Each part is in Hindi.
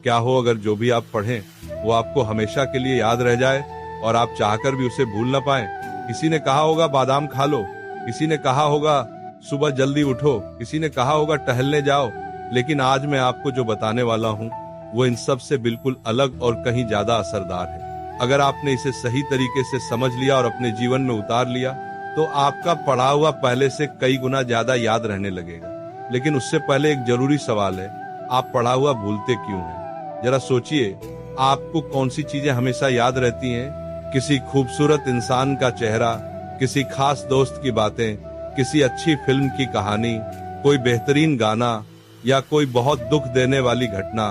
क्या हो अगर जो भी आप पढ़ें वो आपको हमेशा के लिए याद रह जाए और आप चाहकर भी उसे भूल न पाएं। किसी ने कहा होगा बादाम खा लो, किसी ने कहा होगा सुबह जल्दी उठो, किसी ने कहा होगा टहलने जाओ, लेकिन आज मैं आपको जो बताने वाला हूँ वो इन सब से बिल्कुल अलग और कहीं ज्यादा असरदार है। अगर आपने इसे सही तरीके से समझ लिया और अपने जीवन में उतार लिया तो आपका पढ़ा हुआ पहले से कई गुना ज्यादा याद रहने लगेगा। लेकिन उससे पहले एक जरूरी सवाल है, आप पढ़ा हुआ भूलते क्यों हैं? जरा सोचिए, आपको कौन सी चीजें हमेशा याद रहती हैं? किसी खूबसूरत इंसान का चेहरा, किसी खास दोस्त की बातें, किसी अच्छी फिल्म की कहानी, कोई बेहतरीन गाना या कोई बहुत दुख देने वाली घटना।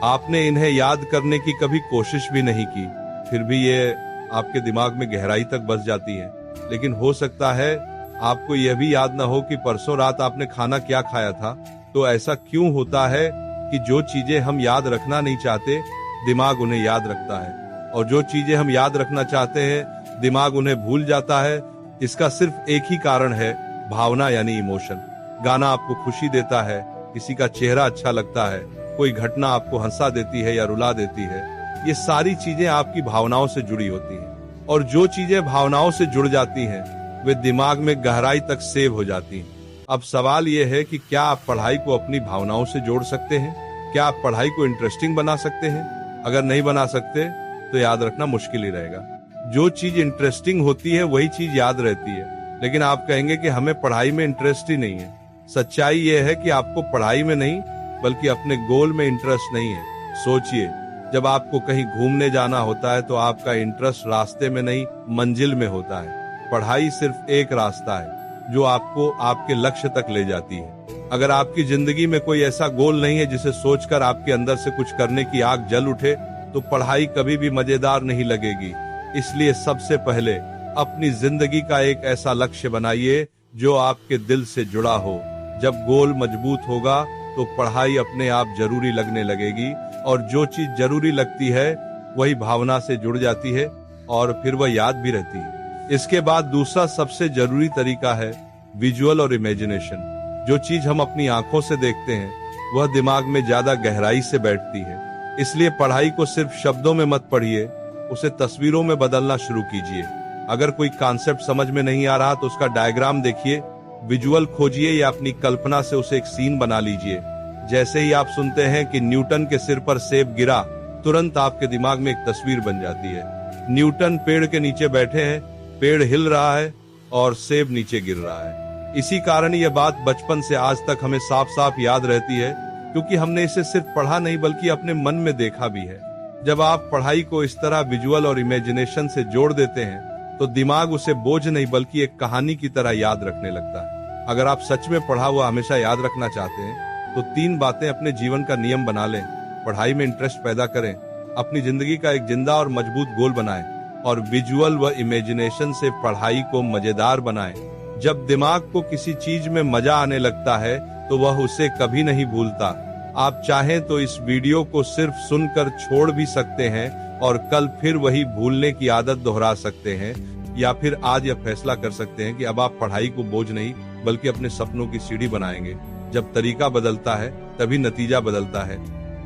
आपने इन्हें याद करने की कभी कोशिश भी नहीं की, फिर भी ये आपके दिमाग में गहराई तक बस जाती है। लेकिन हो सकता है आपको यह भी याद न हो कि परसों रात आपने खाना क्या खाया था। तो ऐसा क्यों होता है कि जो चीजें हम याद रखना नहीं चाहते दिमाग उन्हें याद रखता है, और जो चीजें हम याद रखना चाहते हैं दिमाग उन्हें भूल जाता है? इसका सिर्फ एक ही कारण है, भावना यानी इमोशन। गाना आपको खुशी देता है, किसी का चेहरा अच्छा लगता है, कोई घटना आपको हंसा देती है या रुला देती है। ये सारी चीजें आपकी भावनाओं से जुड़ी होती हैं, और जो चीजें भावनाओं से जुड़ जाती हैं वे दिमाग में गहराई तक सेव हो जाती हैं। अब सवाल ये है कि क्या आप पढ़ाई को अपनी भावनाओं से जोड़ सकते हैं? क्या आप पढ़ाई को इंटरेस्टिंग बना सकते हैं? अगर नहीं बना सकते तो याद रखना मुश्किल ही रहेगा। जो चीज इंटरेस्टिंग होती है वही चीज याद रहती है। लेकिन आप कहेंगे कि हमें पढ़ाई में इंटरेस्ट ही नहीं है। सच्चाई यह है कि आपको पढ़ाई में नहीं बल्कि अपने गोल में इंटरेस्ट नहीं है। सोचिए, जब आपको कहीं घूमने जाना होता है तो आपका इंटरेस्ट रास्ते में नहीं मंजिल में होता है। पढ़ाई सिर्फ एक रास्ता है जो आपको आपके लक्ष्य तक ले जाती है। अगर आपकी जिंदगी में कोई ऐसा गोल नहीं है जिसे सोचकर आपके अंदर से कुछ करने की आग जल उठे तो पढ़ाई कभी भी मजेदार नहीं लगेगी। इसलिए सबसे पहले अपनी जिंदगी का एक ऐसा लक्ष्य बनाइए जो आपके दिल से जुड़ा हो। जब गोल मजबूत होगा तो पढ़ाई अपने आप जरूरी लगने लगेगी, और जो चीज जरूरी लगती है वही भावना से जुड़ जाती है और फिर वह याद भी रहती है। इसके बाद दूसरा सबसे जरूरी तरीका है विजुअल और इमेजिनेशन। जो चीज हम अपनी आंखों से देखते हैं वह दिमाग में ज्यादा गहराई से बैठती है। इसलिए पढ़ाई को सिर्फ शब्दों में मत पढ़िए, उसे तस्वीरों में बदलना शुरू कीजिए। अगर कोई कॉन्सेप्ट समझ में नहीं आ रहा तो उसका डायग्राम देखिए, विजुअल खोजिए या अपनी कल्पना से उसे एक सीन बना लीजिए। जैसे ही आप सुनते हैं कि न्यूटन के सिर पर सेब गिरा, तुरंत आपके दिमाग में एक तस्वीर बन जाती है। न्यूटन पेड़ के नीचे बैठे हैं, पेड़ हिल रहा है और सेब नीचे गिर रहा है। इसी कारण यह बात बचपन से आज तक हमें साफ साफ याद रहती है, क्योंकि हमने इसे सिर्फ पढ़ा नहीं बल्कि अपने मन में देखा भी है। जब आप पढ़ाई को इस तरह विजुअल और इमेजिनेशन से जोड़ देते हैं तो दिमाग उसे बोझ नहीं बल्कि एक कहानी की तरह याद रखने लगता है। अगर आप सच में पढ़ा हुआ हमेशा याद रखना चाहते हैं तो 3 बातें अपने जीवन का नियम बना लें। पढ़ाई में इंटरेस्ट पैदा करें, अपनी जिंदगी का एक जिंदा और मजबूत गोल बनाएं, और विजुअल व इमेजिनेशन से पढ़ाई को मजेदार बनाएं। जब दिमाग को किसी चीज में मजा आने लगता है तो वह उसे कभी नहीं भूलता। आप चाहें तो इस वीडियो को सिर्फ सुनकर छोड़ भी सकते हैं और कल फिर वही भूलने की आदत दोहरा सकते हैं, या फिर आज यह फैसला कर सकते हैं कि अब आप पढ़ाई को बोझ नहीं बल्कि अपने सपनों की सीढ़ी बनाएंगे। जब तरीका बदलता है तभी नतीजा बदलता है।